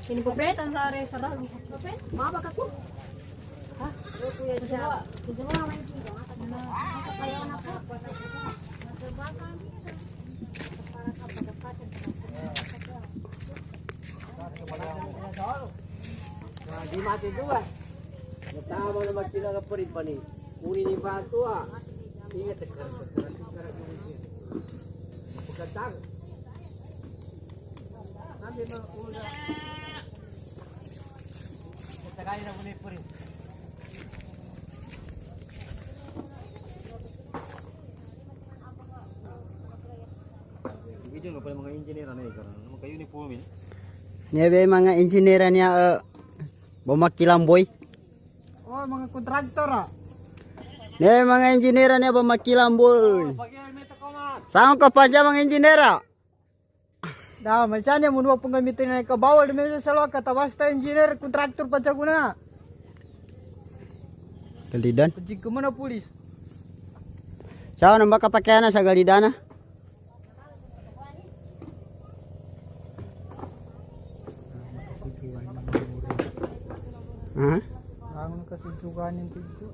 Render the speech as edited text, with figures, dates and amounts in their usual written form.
Ini po pre tan sa are sa dal. Mabag ako. Ha? Kuya siya. Isa mo naman dito. Kaya na po. Di mati dua. Tama na magkilala pa rin pa ni. Kunin ni Pato ah. Ingat ka. Pagkatang. Sabi mga kuya. Tagay na muna po rin. Video nga pala mga engineer na ikaw. Magka-uniform eh. Nebe mga engineer niya bumakilamboy. Oh, mga kontraktor ah. Nebe mga engineer niya bumakilamboy. Pag-helmet ako man. Saan ka pa dyan mga engineer? Dah, macam ni mun wapun gamitin na kabawal demi sa salwa kata basta engineer kontraktor pa guna. Galidan. Pajig ko mana pulis. Saan ang baka pakaian sa galidana? Ha? Ang kasujugan yung tigo.